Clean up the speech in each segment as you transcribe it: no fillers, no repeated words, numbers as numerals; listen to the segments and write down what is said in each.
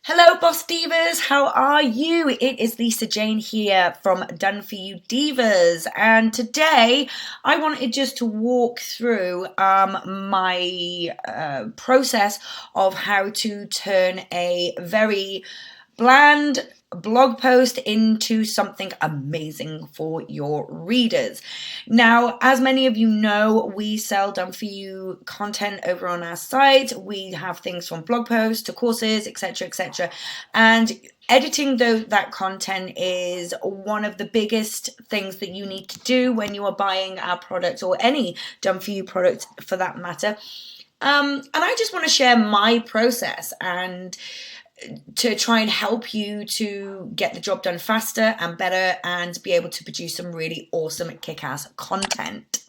Hello, Boss Divas. How are you? It is Lisa Jane here from Done For You Divas, and today I wanted just to walk through my process of how to turn a very bland blog post into something amazing for your readers. Now, as many of you know, we sell Done For You content over on our site. We have things from blog posts to courses, etc., etc. And editing that content is one of the biggest things that you need to do when you are buying our product, or any Done For You product for that matter. And I just want to share my process and to try and help you to get the job done faster and better and be able to produce some really awesome kick-ass content.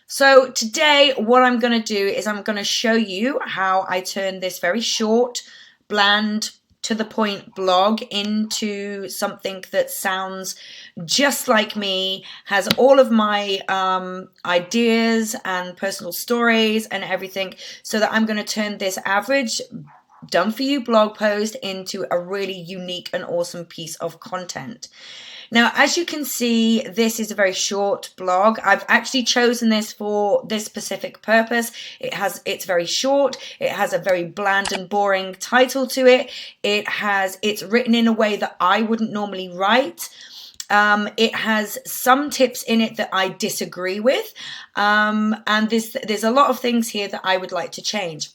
So today what I'm going to do is I'm going to show you how I turn this very short, bland, to the point blog into something that sounds just like me, has all of my ideas and personal stories and everything, so that I'm going to turn this average Done For You blog post into a really unique and awesome piece of content. Now, as you can see, this is a very short blog. I've actually chosen this for this specific purpose. It's very short. It has a very bland and boring title to it. It's written in a way that I wouldn't normally write. It has some tips in it that I disagree with. And there's a lot of things here that I would like to change.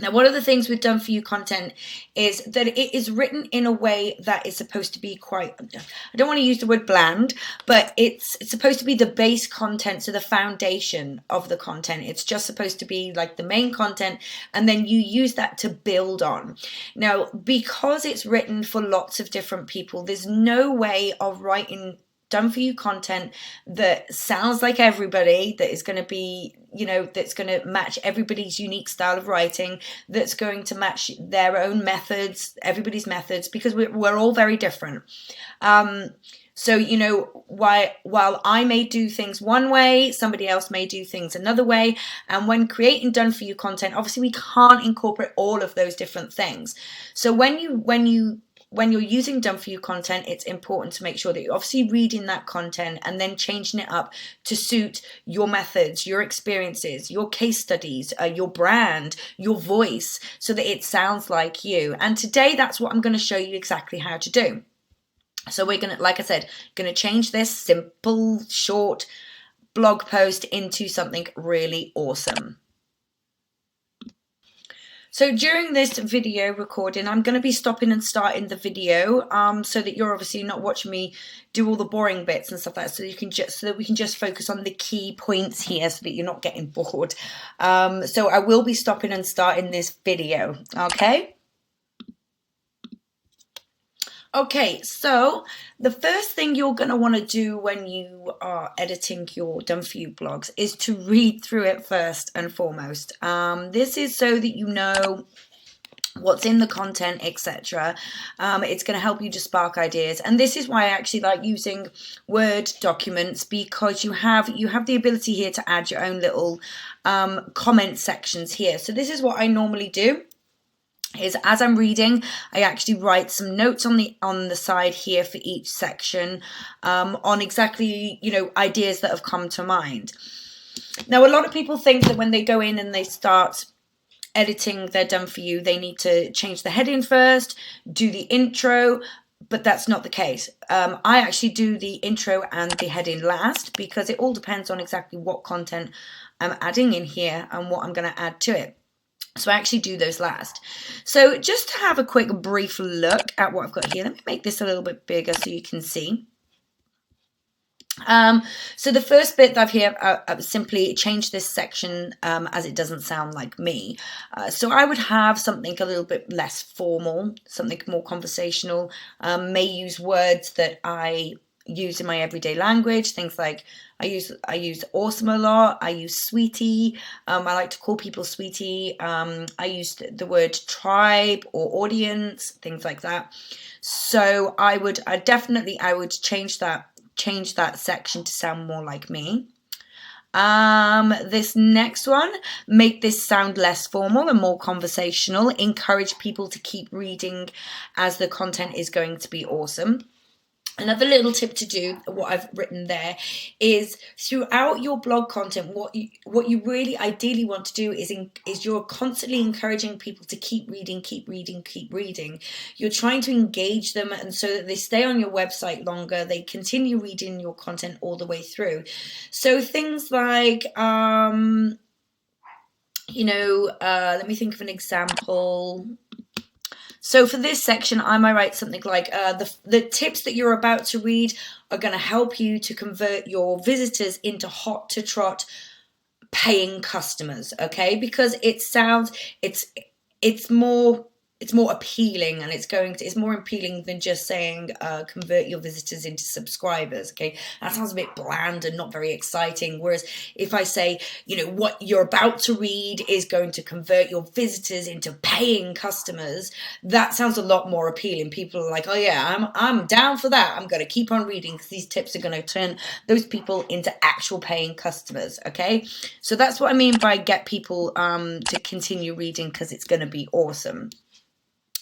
Now, one of the things with Done For You content is that it is written in a way that is supposed to be quite, I don't want to use the word bland, but it's supposed to be the base content, so the foundation of the content. It's just supposed to be like the main content, and then you use that to build on. Now, because it's written for lots of different people, there's no way of writing Done For You content that sounds like everybody, that is going to be, that's going to match everybody's unique style of writing, that's going to match their own methods, everybody's methods, because we're all very different. So, while I may do things one way, somebody else may do things another way. And when creating Done For You content, obviously we can't incorporate all of those different things. So when you're using Done For You content, it's important to make sure that you're obviously reading that content and then changing it up to suit your methods, your experiences, your case studies, your brand, your voice, so that it sounds like you. And today, that's what I'm going to show you exactly how to do. So we're going to, like I said, going to change this simple, short blog post into something really awesome. So during this video recording, I'm going to be stopping and starting the video so that you're obviously not watching me do all the boring bits and stuff like that, so that we can just focus on the key points here, so that you're not getting bored. So I will be stopping and starting this video, okay? Okay, so the first thing you're going to want to do when you are editing your Done For You blogs is to read through it first and foremost. This is so that you know what's in the content, etc. It's going to help you to spark ideas, and this is why I actually like using Word documents, because you have the ability here to add your own little comment sections here. So this is what I normally do. Is as I'm reading, I actually write some notes on the side here for each section on exactly, ideas that have come to mind. Now, a lot of people think that when they go in and they start editing their Done For You, they need to change the heading first, do the intro, but that's not the case. I actually do the intro and the heading last, because it all depends on exactly what content I'm adding in here and what I'm going to add to it. So I actually do those last. So just to have a quick brief look at what I've got here, let me make this a little bit bigger so you can see. So the first bit that I've here, I've simply changed this section as it doesn't sound like me. So I would have something a little bit less formal, something more conversational, may use words that I use in my everyday language, things like I use awesome a lot, I use sweetie, I like to call people sweetie, I use the word tribe or audience, things like that. So I would change that section to sound more like me. This next one, make this sound less formal and more conversational. Encourage people to keep reading as the content is going to be awesome. Another little tip to do, what I've written there, is throughout your blog content, what you really ideally want to do is you're constantly encouraging people to keep reading, keep reading, keep reading. You're trying to engage them, and so that they stay on your website longer, they continue reading your content all the way through. So things like, let me think of an example. So for this section, I might write something like the tips that you're about to read are going to help you to convert your visitors into hot to trot paying customers, okay? Because it's more appealing, and it's more appealing than just saying convert your visitors into subscribers, okay? That sounds a bit bland and not very exciting. Whereas if I say, what you're about to read is going to convert your visitors into paying customers, that sounds a lot more appealing. People are like, oh yeah, I'm down for that. I'm going to keep on reading because these tips are going to turn those people into actual paying customers, okay? So that's what I mean by get people to continue reading, because it's going to be awesome.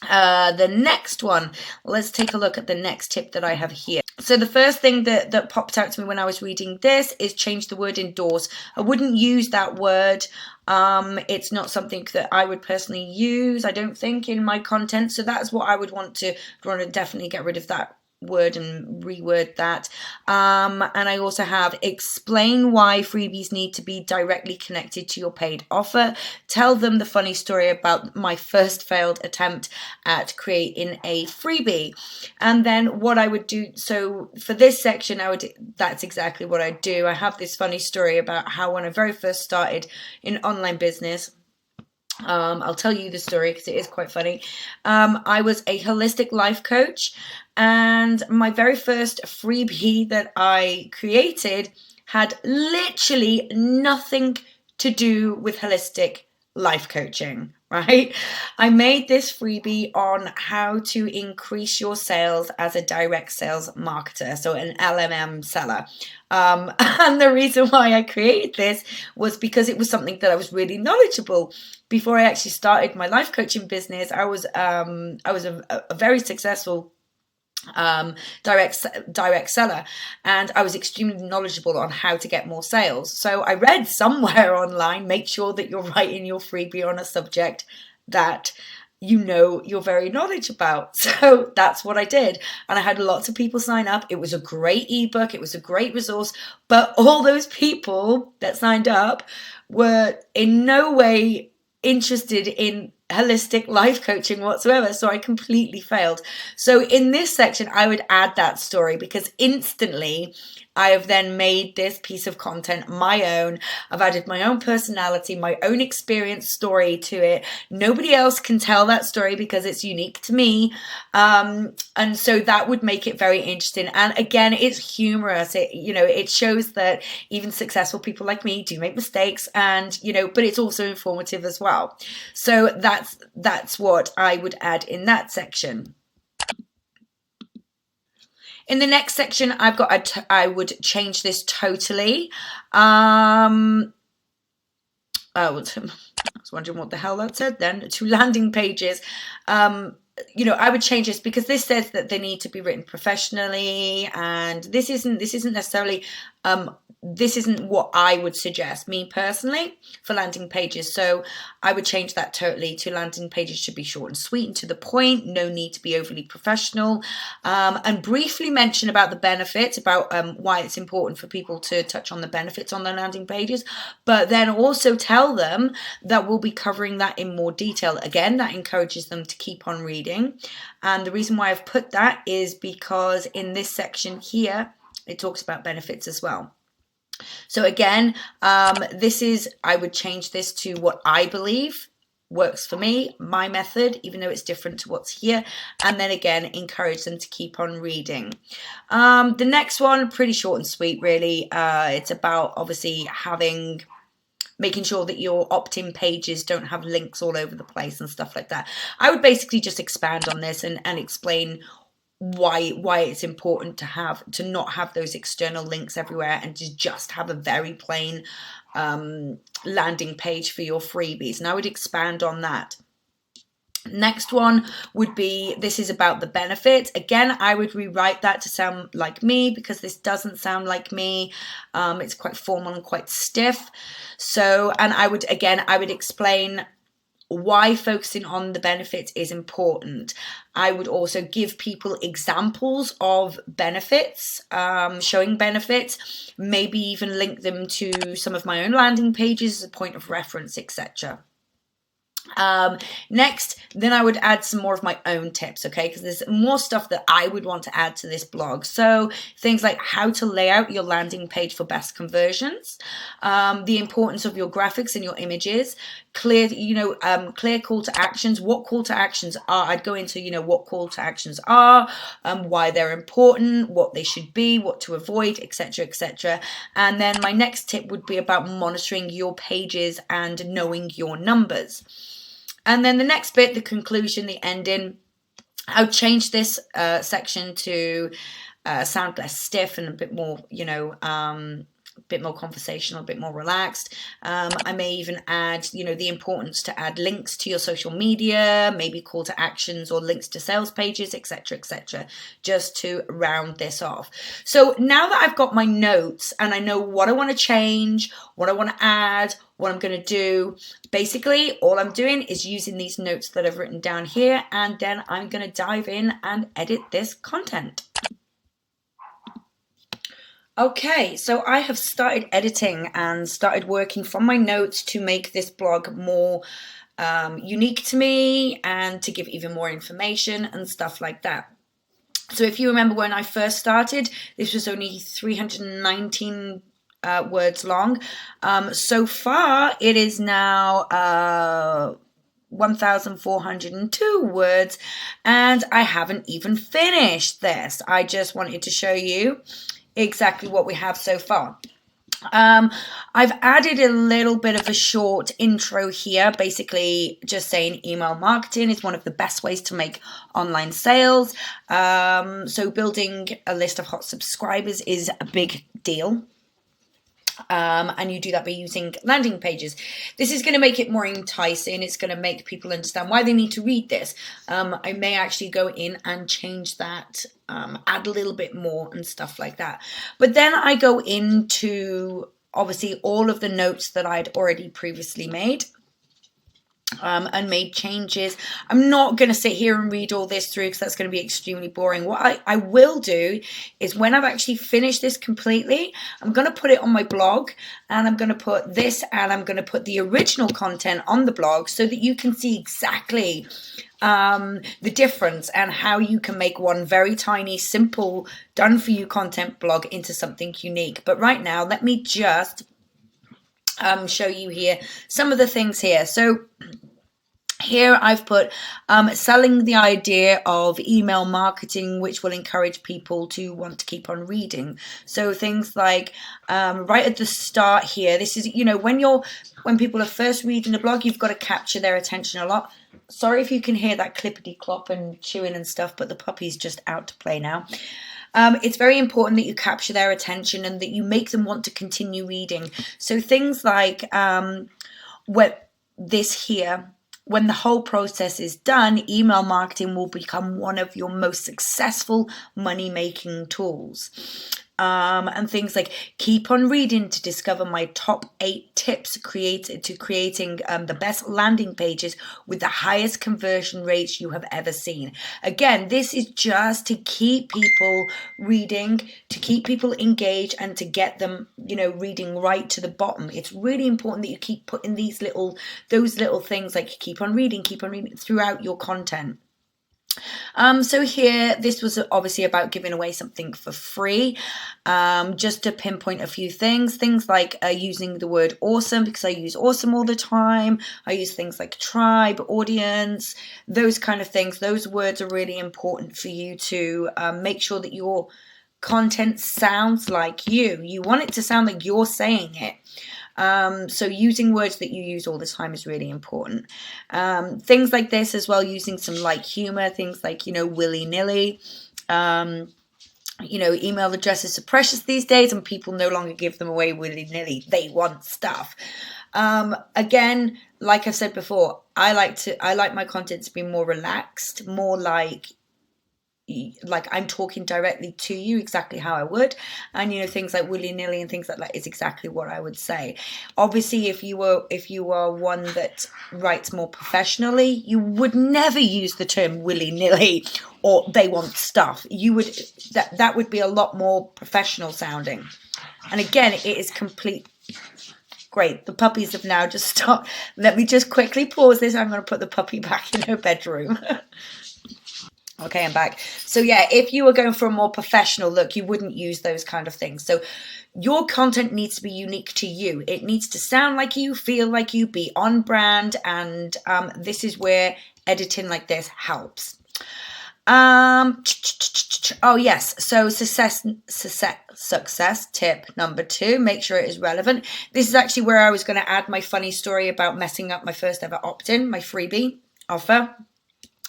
The next one, let's take a look at the next tip that I have here. So the first thing that popped out to me when I was reading this is change the word endorse. I wouldn't use that word. It's not something that I would personally use, I don't think, in my content. So that's what I would want to definitely get rid of that word and reword that. And I also have explain why freebies need to be directly connected to your paid offer. Tell them the funny story about my first failed attempt at creating a freebie. And then what I would do, so for this section, that's exactly what I do. I have this funny story about how when I very first started in online business, I'll tell you the story because it is quite funny. I was a holistic life coach, and my very first freebie that I created had literally nothing to do with holistic life coaching, right? I made this freebie on how to increase your sales as a direct sales marketer, so an LMM seller. And the reason why I created this was because it was something that I was really knowledgeable. Before I actually started my life coaching business, I was a very successful direct seller, and I was extremely knowledgeable on how to get more sales. So I read somewhere online, make sure that you're writing your freebie on a subject that you're very knowledgeable about. So that's what I did, and I had lots of people sign up. It was a great ebook, it was a great resource, but all those people that signed up were in no way interested in holistic life coaching whatsoever, so I completely failed. So in this section, I would add that story, because instantly I have then made this piece of content my own. I've added my own personality, my own experience story to it. Nobody else can tell that story because it's unique to me. And so that would make it very interesting. And again, it's humorous. It shows that even successful people like me do make mistakes, and, but it's also informative as well. So that's what I would add in that section. In the next section, I've got I would change this totally. I was wondering what the hell that said then. To landing pages. I would change this because this says that they need to be written professionally, and this isn't necessarily this isn't what I would suggest, me personally, for landing pages. So I would change that totally to landing pages should be short and sweet and to the point, no need to be overly professional, and briefly mention about the benefits, about why it's important for people to touch on the benefits on their landing pages, but then also tell them that we'll be covering that in more detail. Again, that encourages them to keep on reading. And the reason why I've put that is because in this section here, it talks about benefits as well. So again, I would change this to what I believe works for me, my method, even though it's different to what's here. And then again, encourage them to keep on reading. The next one, pretty short and sweet, really. It's about obviously making sure that your opt-in pages don't have links all over the place and stuff like that. I would basically just expand on this and explain why it's important to not have those external links everywhere and to just have a very plain landing page for your freebies. And I would expand on that. Next one would be, this is about the benefit. Again, I would rewrite that to sound like me, because this doesn't sound like me. It's quite formal and quite stiff. So, and I would explain why focusing on the benefits is important. I would also give people examples of benefits, showing benefits, maybe even link them to some of my own landing pages as a point of reference, etc. Next, then I would add some more of my own tips, okay? Because there's more stuff that I would want to add to this blog. So things like how to lay out your landing page for best conversions, the importance of your graphics and your images, clear call to actions. What call to actions are? I'd go into, what call to actions are, why they're important, what they should be, what to avoid, etc., etc. And then my next tip would be about monitoring your pages and knowing your numbers. And then the next bit, the conclusion, the ending, I would change this section to sound less stiff and a bit more, a bit more conversational, a bit more relaxed. I may even add, the importance to add links to your social media, maybe call to actions or links to sales pages, etc., etc., just to round this off. So now that I've got my notes and I know what I want to change, what I want to add, what I'm going to do, basically all I'm doing is using these notes that I've written down here, and then I'm going to dive in and edit this content. Okay, so I have started editing and started working from my notes to make this blog more unique to me and to give even more information and stuff like that. So if you remember when I first started, this was only 319 words long. So far, it is now 1,402 words, and I haven't even finished this. I just wanted to show you exactly what we have so far. I've added a little bit of a short intro here, basically just saying email marketing is one of the best ways to make online sales. So building a list of hot subscribers is a big deal. And you do that by using landing pages. This is going to make it more enticing. It's going to make people understand why they need to read this. I may actually go in and change that, add a little bit more and stuff like that. But then I go into, obviously, all of the notes that I'd already previously made. And made changes. I'm not going to sit here and read all this through because that's going to be extremely boring. What I will do is when I've actually finished this completely, I'm going to put it on my blog, and I'm going to put this, and I'm going to put the original content on the blog so that you can see exactly the difference and how you can make one very tiny, simple, done for you content blog into something unique. But right now, let me just show you here some of the things here. So here I've put selling the idea of email marketing, which will encourage people to want to keep on reading. So things like right at the start here, this is, when people are first reading the blog, you've got to capture their attention a lot. Sorry if you can hear that clippity clop and chewing and stuff, but the puppy's just out to play now. It's very important that you capture their attention and that you make them want to continue reading. So things like when the whole process is done, email marketing will become one of your most successful money-making tools. And things like keep on reading to discover my top 8 tips creating the best landing pages with the highest conversion rates you have ever seen. Again, this is just to keep people reading, to keep people engaged, and to get them, reading right to the bottom. It's really important that you keep putting those little things like keep on reading throughout your content. So here, this was obviously about giving away something for free, just to pinpoint a few things like using the word awesome, because I use awesome all the time. I use things like tribe, audience, those kind of things. Those words are really important for you to make sure that your content sounds like you. You want it to sound like you're saying it. So using words that you use all the time is really important. Things like this as well, using some light humor, things like, willy-nilly. You know, email addresses are precious these days and people no longer give them away willy-nilly. They want stuff. Again, like I've said before, I like my content to be more relaxed, more like I'm talking directly to you exactly how I would. And, you know, things like willy-nilly and things like that is exactly what I would say. Obviously, if you are one that writes more professionally, you would never use the term willy-nilly or they want stuff. You would, that would be a lot more professional sounding. And again, it is complete. Great, the puppies have now just stopped. Let me just quickly pause this. I'm going to put the puppy back in her bedroom. Okay, I'm back. So yeah, if you were going for a more professional look, you wouldn't use those kind of things. So your content needs to be unique to you. It needs to sound like you, feel like you, be on brand. And this is where editing like this helps. Oh yes, so success tip number 2, make sure it is relevant. This is actually where I was going to add my funny story about messing up my first ever opt-in, my freebie offer.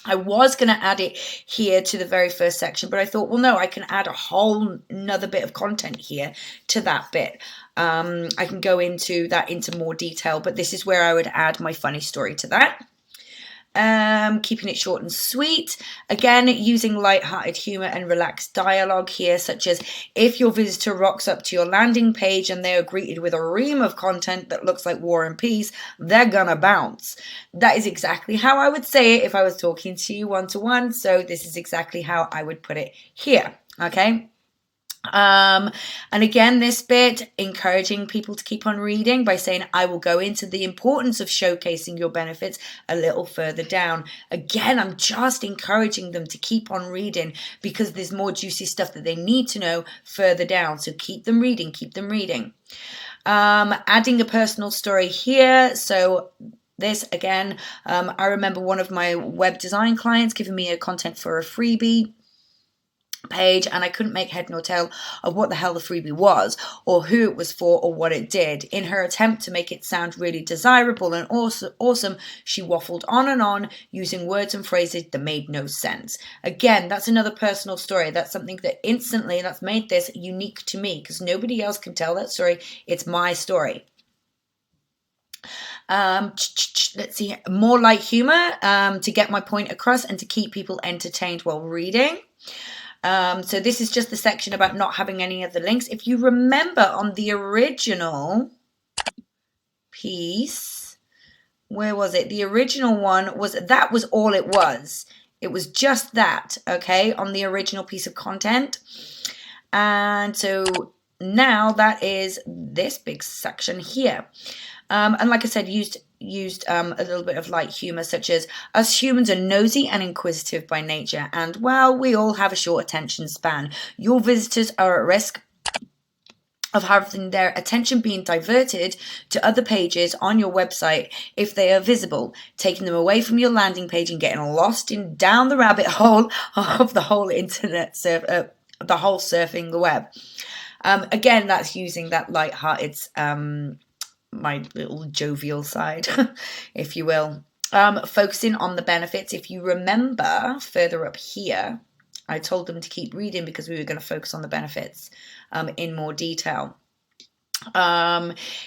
I was going to add it here to the very first section, but I thought, well, no, I can add a whole another bit of content here to that bit. I can go into more detail, but this is where I would add my funny story to that. Keeping it short and sweet. Again, using light-hearted humor and relaxed dialogue here, such as if your visitor rocks up to your landing page and they are greeted with a ream of content that looks like War and Peace, they're gonna bounce. That is exactly how I would say it if I was talking to you one-to-one. So this is exactly how I would put it here. Okay. And again, this bit, encouraging people to keep on reading by saying, I will go into the importance of showcasing your benefits a little further down. Again, I'm just encouraging them to keep on reading because there's more juicy stuff that they need to know further down. So keep them reading, keep them reading. Adding a personal story here. So this again, I remember one of my web design clients giving me a content for a freebie page, and I couldn't make head nor tail of what the hell the freebie was or who it was for or what it did. In her attempt to make it sound really desirable and awesome, she waffled on using words and phrases that made no sense. Again, that's another personal story. That's something that that's made this unique to me because nobody else can tell that story. It's my story. Let's see, more light humor to get my point across and to keep people entertained while reading. So this is just the section about not having any other links. If you remember on the original piece, where was it? The original one was all it was. It was just that, okay, on the original piece of content. And so now that is this big section here. And like I said, used a little bit of light humor, such as us humans are nosy and inquisitive by nature, and well, we all have a short attention span. Your visitors are at risk of having their attention being diverted to other pages on your website if they are visible, taking them away from your landing page and getting lost down the rabbit hole of the whole internet, the whole surfing the web. Again, that's using that light-hearted my little jovial side, if you will. Focusing on the benefits. If you remember further up here, I told them to keep reading because we were going to focus on the benefits in more detail.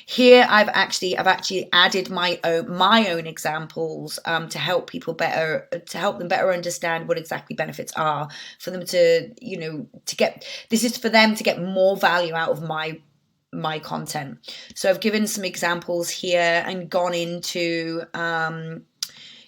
Here I've actually added my own examples to help people better understand what exactly benefits are, for them to, you know, this is for them to get more value out of my content. So I've given some examples here and gone into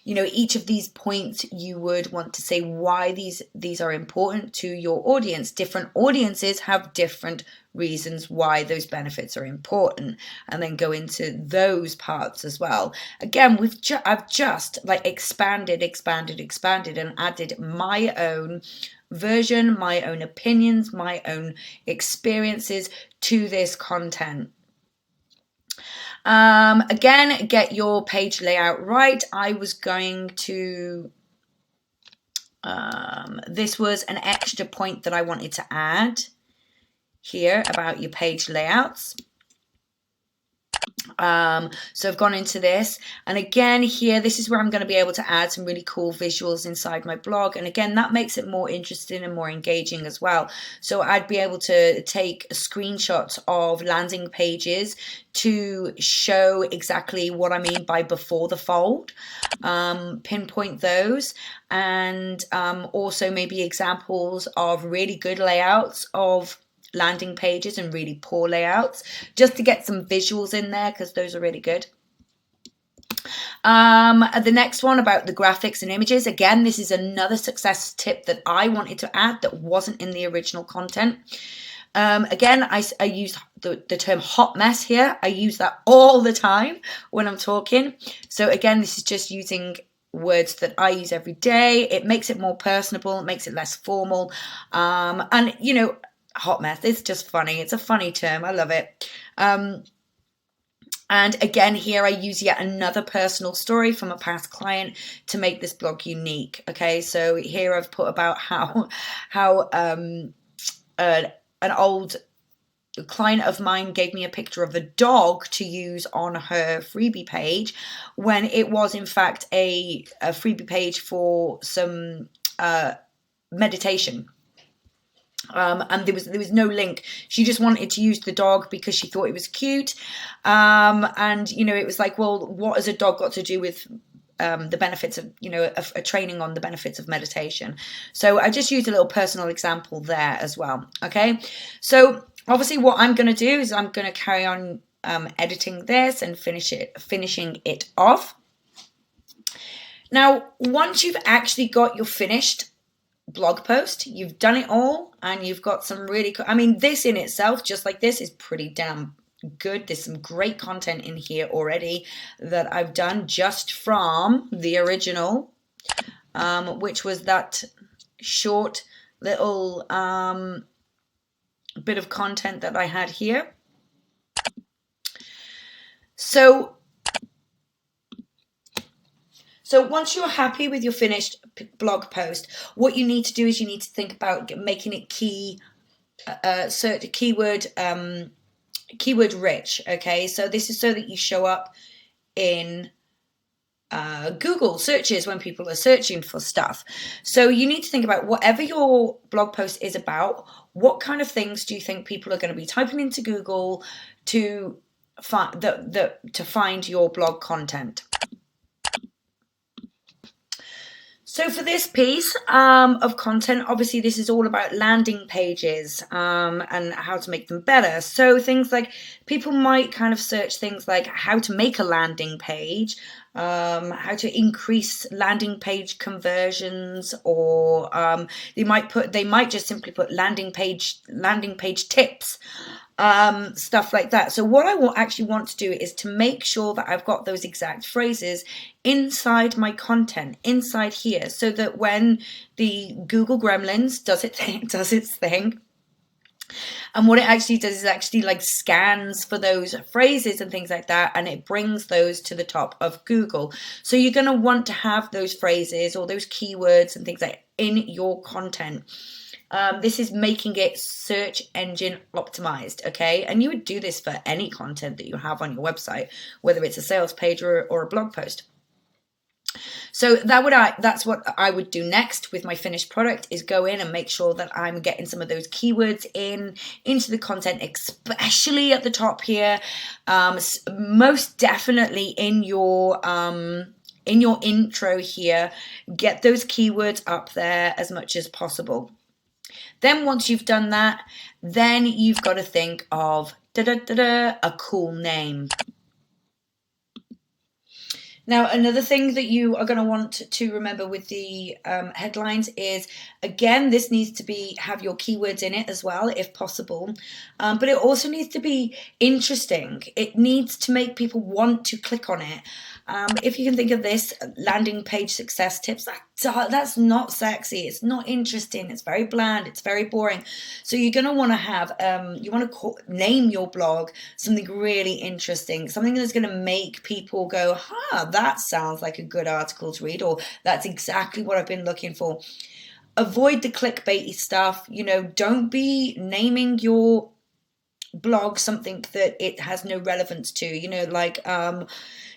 you know, each of these points you would want to say why these are important to your audience. Different audiences have different reasons why those benefits are important, and then go into those parts as well. Again, I've just like expanded and added my own version, my own opinions, my own experiences to this content. Again, get your page layout right. I was going to, this was an extra point that I wanted to add here about your page layouts. So I've gone into this, and again here, this is where I'm going to be able to add some really cool visuals inside my blog, and again that makes it more interesting and more engaging as well. So I'd be able to take screenshots of landing pages to show exactly what I mean by before the fold, pinpoint those, and also maybe examples of really good layouts of landing pages and really poor layouts, just to get some visuals in there, because those are really good. The next one about the graphics and images. Again, this is another success tip that I wanted to add that wasn't in the original content. Again, I use the term hot mess here. I use that all the time when I'm talking. So again, this is just using words that I use every day. It makes it more personable, it makes it less formal. And you know, hot mess, it's just funny. It's a funny term. I love it. And again, here I use yet another personal story from a past client to make this blog unique. Okay, so here I've put about how an old client of mine gave me a picture of a dog to use on her freebie page, when it was in fact a freebie page for some meditation. And there was no link. She just wanted to use the dog because she thought it was cute. And you know, it was like, well, what has a dog got to do with the benefits of, you know, a training on the benefits of meditation? So I just used a little personal example there as well. Okay, so obviously what I'm going to do is I'm going to carry on editing this and finishing it off. Now, once you've actually got your finished blog post, you've done it all, and you've got some really I mean, this in itself, just like this, is pretty damn good. There's some great content in here already that I've done just from the original, which was that short little bit of content that I had here. So once you're happy with your finished blog post, what you need to do is you need to think about making it keyword rich. Okay, so this is so that you show up in Google searches when people are searching for stuff. So you need to think about whatever your blog post is about, what kind of things do you think people are going to be typing into Google to find your blog content. So for this piece of content, obviously this is all about landing pages and how to make them better. So things like, people might kind of search things like how to make a landing page, how to increase landing page conversions, or they might just simply put landing page tips. Stuff like that. So what I actually want to do is to make sure that I've got those exact phrases inside my content, inside here, so that when the Google Gremlins does its thing, and what it actually does is actually like scans for those phrases and things like that, and it brings those to the top of Google. So you're going to want to have those phrases or those keywords and things like in your content. This is making it search engine optimized, okay? And you would do this for any content that you have on your website, whether it's a sales page or a blog post. So that's what I would do next with my finished product, is go in and make sure that I'm getting some of those keywords into the content, especially at the top here. Most definitely in your intro here, get those keywords up there as much as possible. Then once you've done that, then you've got to think of a cool name. Now, another thing that you are going to want to remember with the headlines is, again, this needs to have your keywords in it as well, if possible. But it also needs to be interesting. It needs to make people want to click on it. If you can think of this, landing page success tips, that's not sexy. It's not interesting. It's very bland. It's very boring. So you're going to want to have, name your blog something really interesting, something that's going to make people go, that sounds like a good article to read, or that's exactly what I've been looking for. Avoid the clickbaity stuff. Don't be naming your blog something that it has no relevance to, you know, like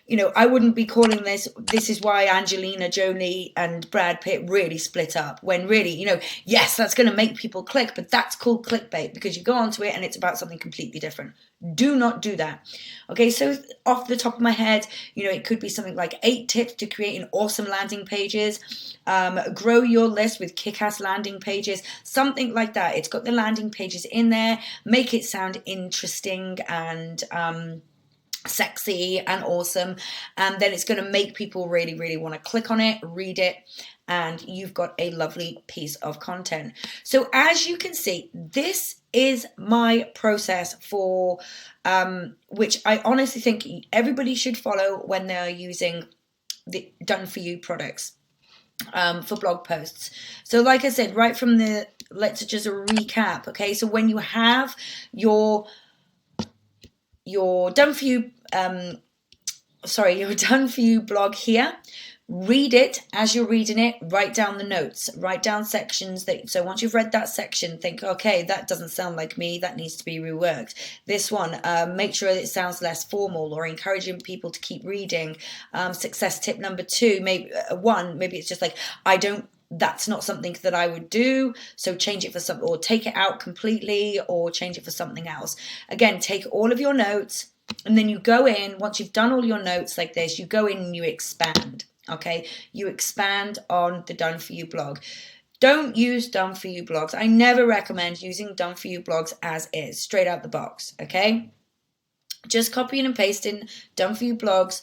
you know, I wouldn't be calling this is why Angelina Jolie and Brad Pitt really split up, when really, you know, yes, that's going to make people click, but that's called clickbait because you go onto it and it's about something completely different. Do not do that. Okay, so off the top of my head, you know, it could be something like 8 tips to creating awesome landing pages, grow your list with kick-ass landing pages, something like that. It's got the landing pages in there, make it sound interesting and sexy and awesome, and then it's going to make people really, really want to click on it, read it, and you've got a lovely piece of content. So as you can see, this is my process for which I honestly think everybody should follow when they're using the done for you products for blog posts. So like I said, right from the, let's just recap. Okay, so when you have your done for you your done for you blog here, read it. As you're reading it, write down the notes, write down sections that, so once you've read that section, think, okay, that doesn't sound like me, that needs to be reworked. This one, make sure it sounds less formal, or encouraging people to keep reading. Success tip number 2, maybe maybe it's just like, that's not something that I would do, so change it for something, or take it out completely, or change it for something else. Again, take all of your notes, and then you go in, once you've done all your notes like this, you go in and you expand. Okay, you expand on the done for you blog. Don't use done for you blogs. I never recommend using done for you blogs as is, straight out the box. Okay, just copying and pasting done for you blogs.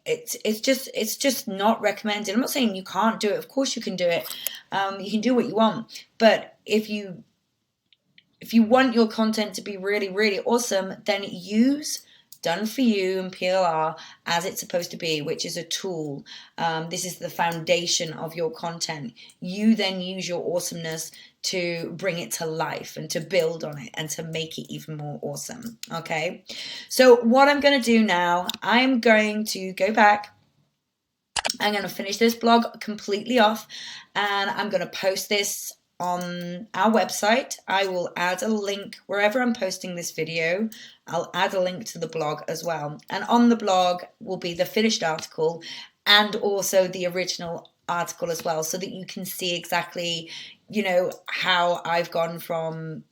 It's just not recommended. I'm not saying you can't do it. Of course you can do it. You can do what you want. But if you want your content to be really, really awesome, then use done for you and PLR as it's supposed to be, which is a tool. This is the foundation of your content. You then use your awesomeness to bring it to life and to build on it and to make it even more awesome. Okay, so what I'm going to do now, I'm going to go back. I'm going to finish this blog completely off, and I'm going to post this on our website. I will add a link wherever I'm posting this video. I'll add a link to the blog as well. And on the blog will be the finished article and also the original article as well, so that you can see exactly, you know, how I've gone from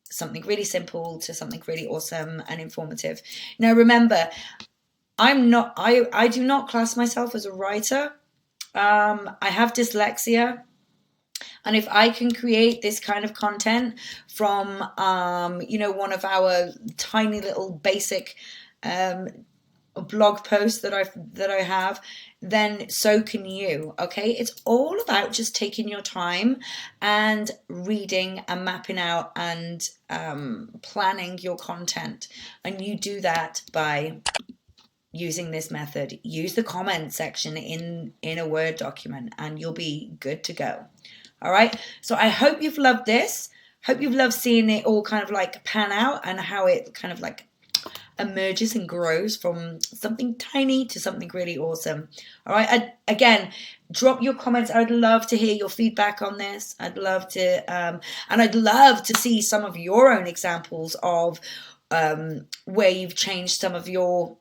something really simple to something really awesome and informative. Now, remember, I do not class myself as a writer. I have dyslexia. And if I can create this kind of content from, you know, one of our tiny little basic blog posts that I have, then so can you. Okay, it's all about just taking your time and reading and mapping out and planning your content, and you do that by using this method. Use the comment section in a Word document and you'll be good to go. All right, so I hope you've loved this. Hope you've loved seeing it all kind of like pan out and how it kind of like emerges and grows from something tiny to something really awesome. All right, again, drop your comments. I'd love to hear your feedback on this. I'd love to and I'd love to see some of your own examples of where you've changed some of your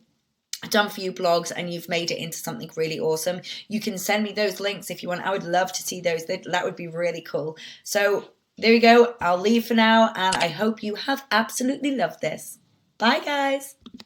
done for you blogs and you've made it into something really awesome. You can send me those links if you want. I would love to see those. That would be really cool. So there you go. I'll leave for now, and I hope you have absolutely loved this. Bye, guys.